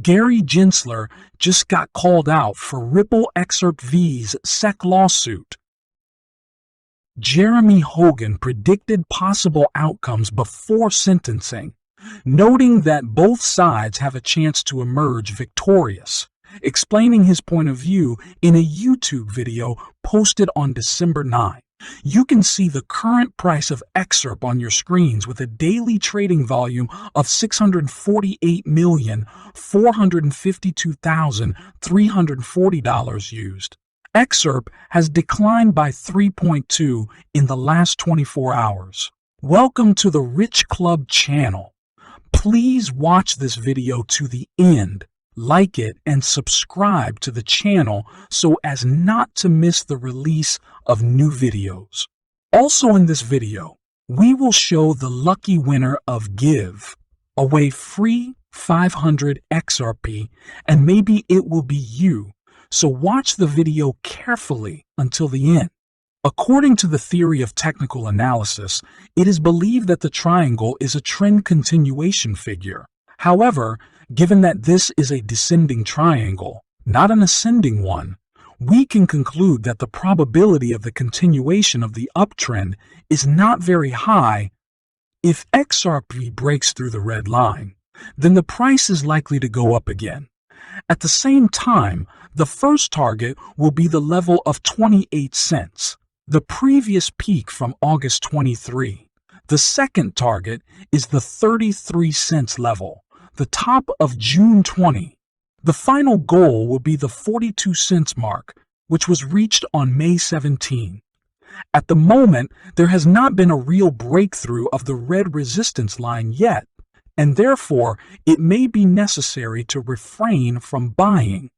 Gary Gensler just got called out for Ripple XRP's SEC lawsuit. Jeremy Hogan predicted possible outcomes before sentencing, noting that both sides have a chance to emerge victorious, explaining his point of view in a YouTube video posted on December 9. You can see the current price of XRP on your screens with a daily trading volume of $648,452,340 used. XRP has declined by 3.2 in the last 24 hours. Welcome to the Rich Club channel. Please watch this video to the end, like it, and subscribe to the channel so as not to miss the release of new videos. Also in this video, we will show the lucky winner of Give away free 500 XRP, and maybe it will be you. So watch the video carefully until the end. According to the theory of technical analysis, it is believed that the triangle is a trend continuation figure. However, given that this is a descending triangle, not an ascending one, we can conclude that the probability of the continuation of the uptrend is not very high. If XRP breaks through the red line, then the price is likely to go up again. At the same time, the first target will be the level of 28 cents, the previous peak from August 23. The second target is the 33 cents level, the top of June 20. The final goal will be the 42 cents mark, which was reached on May 17. At the moment, there has not been a real breakthrough of the red resistance line yet, and therefore it may be necessary to refrain from buying.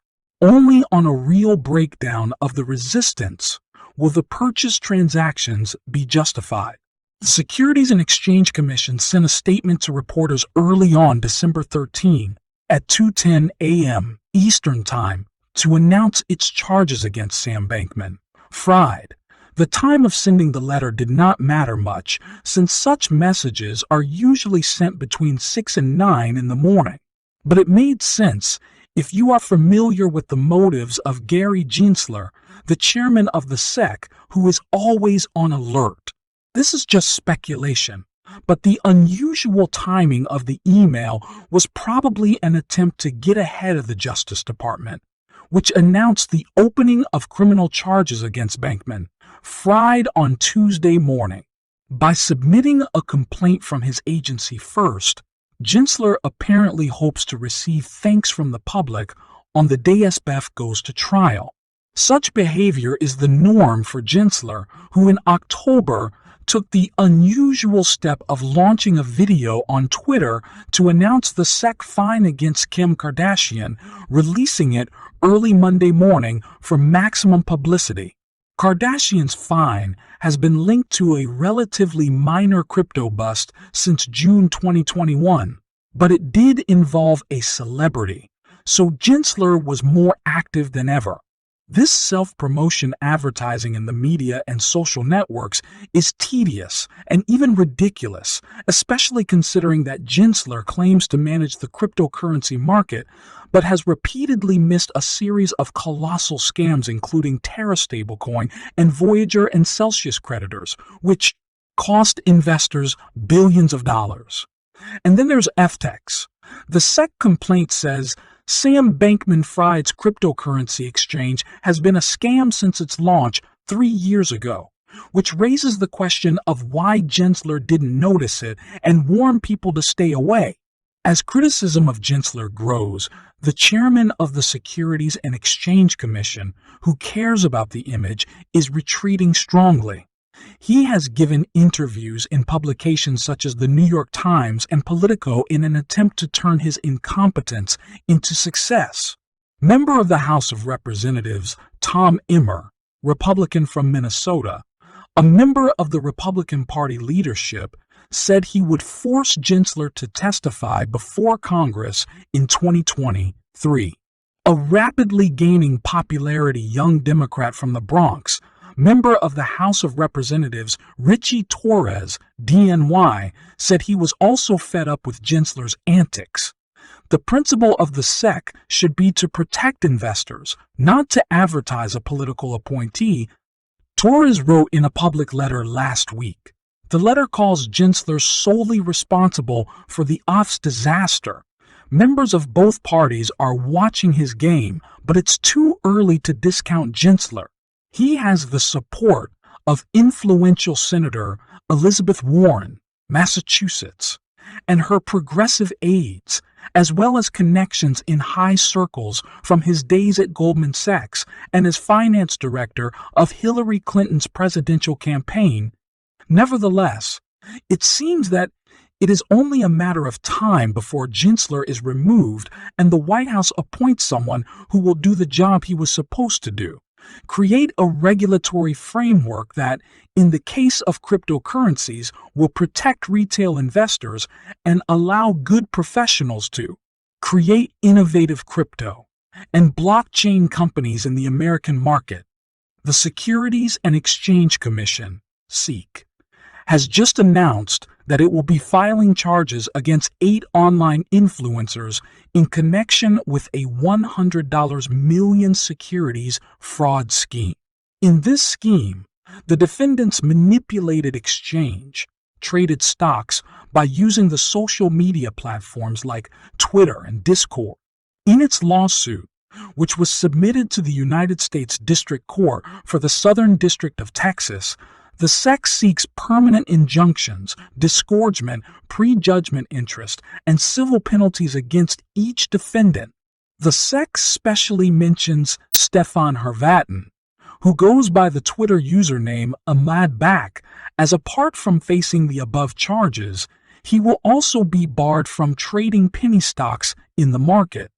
Only on a real breakdown of the resistance will the purchase transactions be justified. The Securities and Exchange Commission sent a statement to reporters early on December 13 at 2:10 a.m. Eastern Time to announce its charges against Sam Bankman-Fried. The time of sending the letter did not matter much, since such messages are usually sent between 6 and 9 in the morning. But it made sense if you are familiar with the motives of Gary Gensler, the chairman of the SEC, who is always on alert. This is just speculation, but the unusual timing of the email was probably an attempt to get ahead of the Justice Department, which announced the opening of criminal charges against Bankman-Fried on Tuesday morning. By submitting a complaint from his agency first, Gensler apparently hopes to receive thanks from the public on the day SBF goes to trial. Such behavior is the norm for Gensler, who in October took the unusual step of launching a video on Twitter to announce the SEC fine against Kim Kardashian, releasing it early Monday morning for maximum publicity. Kardashian's fine has been linked to a relatively minor crypto bust since June 2021, but it did involve a celebrity, so Gensler was more active than ever. This self-promotion advertising in the media and social networks is tedious and even ridiculous, especially considering that Gensler claims to manage the cryptocurrency market, but has repeatedly missed a series of colossal scams including Terra stablecoin and Voyager and Celsius creditors, which cost investors billions of dollars. And then there's FTX. The SEC complaint says Sam Bankman-Fried's cryptocurrency exchange has been a scam since its launch 3 years ago, which raises the question of why Gensler didn't notice it and warn people to stay away. As criticism of Gensler grows, the chairman of the Securities and Exchange Commission, who cares about the image, is retreating strongly. He has given interviews in publications such as the New York Times and Politico in an attempt to turn his incompetence into success. Member of the House of Representatives Tom Emmer, Republican from Minnesota, a member of the Republican Party leadership, said he would force Gensler to testify before Congress in 2023. A rapidly gaining popularity young Democrat from the Bronx, member of the House of Representatives Richie Torres, DNY, said he was also fed up with Gensler's antics. The principle of the SEC should be to protect investors, not to advertise a political appointee, Torres wrote in a public letter last week. The letter calls Gensler solely responsible for the OFF's disaster. Members of both parties are watching his game, but it's too early to discount Gensler. He has the support of influential Senator Elizabeth Warren, Massachusetts, and her progressive aides, as well as connections in high circles from his days at Goldman Sachs and as finance director of Hillary Clinton's presidential campaign. Nevertheless, it seems that it is only a matter of time before Gensler is removed and the White House appoints someone who will do the job he was supposed to do. Create a regulatory framework that, in the case of cryptocurrencies, will protect retail investors and allow good professionals to create innovative crypto and blockchain companies in the American market. The Securities and Exchange Commission, SEC, has just announced that it will be filing charges against 8 online influencers in connection with a $100 million securities fraud scheme. In this scheme, the defendants manipulated traded stocks by using the social media platforms like Twitter and Discord. In its lawsuit, which was submitted to the United States District Court for the Southern District of Texas, the SEC seeks permanent injunctions, disgorgement, prejudgment interest, and civil penalties against each defendant. The SEC specially mentions Stefan Hervatin, who goes by the Twitter username AhmadBak, as apart from facing the above charges, he will also be barred from trading penny stocks in the market.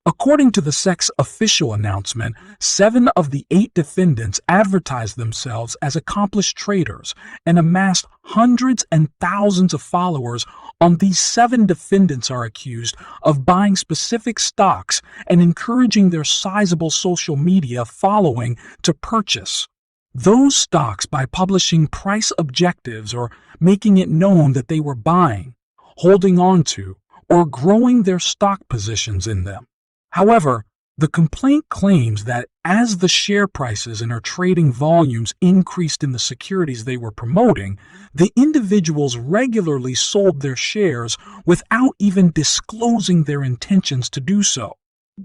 According to the SEC's official announcement, 7 of the 8 defendants advertised themselves as accomplished traders and amassed hundreds and thousands of followers. On these 7 defendants are accused of buying specific stocks and encouraging their sizable social media following to purchase those stocks by publishing price objectives or making it known that they were buying, holding on to, or growing their stock positions in them. However, the complaint claims that as the share prices and our trading volumes increased in the securities they were promoting, the individuals regularly sold their shares without even disclosing their intentions to do so.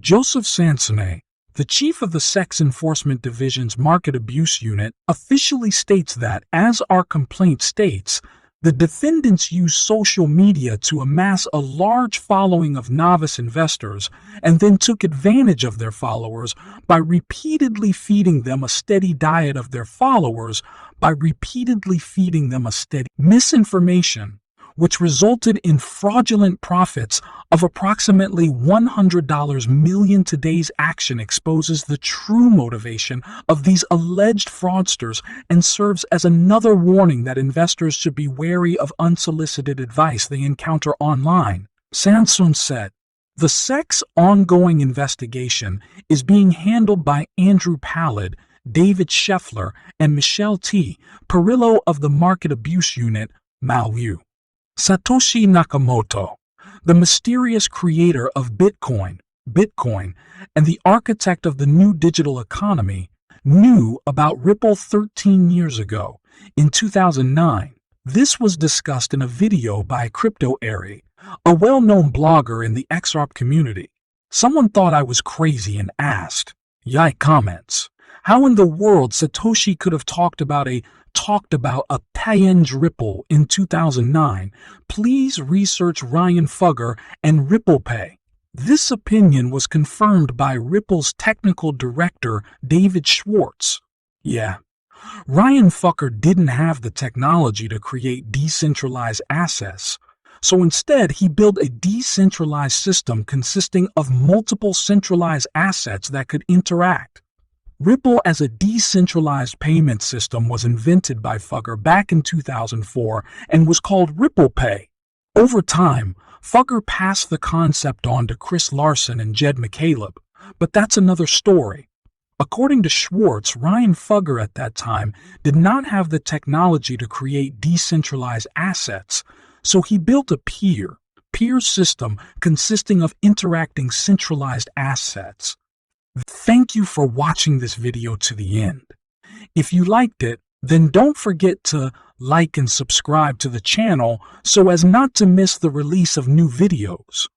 Joseph Sansone, the chief of the SEC's Enforcement Division's Market Abuse Unit, officially states that, as our complaint states, the defendants used social media to amass a large following of novice investors and then took advantage of their followers by repeatedly feeding them a steady diet of their followers misinformation, which resulted in fraudulent profits of approximately $100 million. Today's action exposes the true motivation of these alleged fraudsters and serves as another warning that investors should be wary of unsolicited advice they encounter online. Sansone said, "The SEC's ongoing investigation is being handled by Andrew Pallid, David Scheffler, and Michelle T. Perillo of the Market Abuse Unit, MALU. Satoshi Nakamoto, the mysterious creator of Bitcoin, and the architect of the new digital economy, knew about Ripple 13 years ago, in 2009. This was discussed in a video by Crypto Airy, a well-known blogger in the XRP community. Someone thought I was crazy and asked, Yike comments, how in the world Satoshi could have talked about a pay-enge Ripple in 2009. Please research Ryan Fugger and Ripple Pay. This opinion was confirmed by Ripple's technical director, David Schwartz. Yeah, Ryan Fugger didn't have the technology to create decentralized assets, so instead he built a decentralized system consisting of multiple centralized assets that could interact. Ripple as a decentralized payment system was invented by Fugger back in 2004 and was called Ripple Pay. Over time, Fugger passed the concept on to Chris Larson and Jed McCaleb, but that's another story. According to Schwartz, Ryan Fugger at that time did not have the technology to create decentralized assets, so he built a peer peer-to-peer system consisting of interacting centralized assets. Thank you for watching this video to the end. If you liked it, then don't forget to like and subscribe to the channel so as not to miss the release of new videos.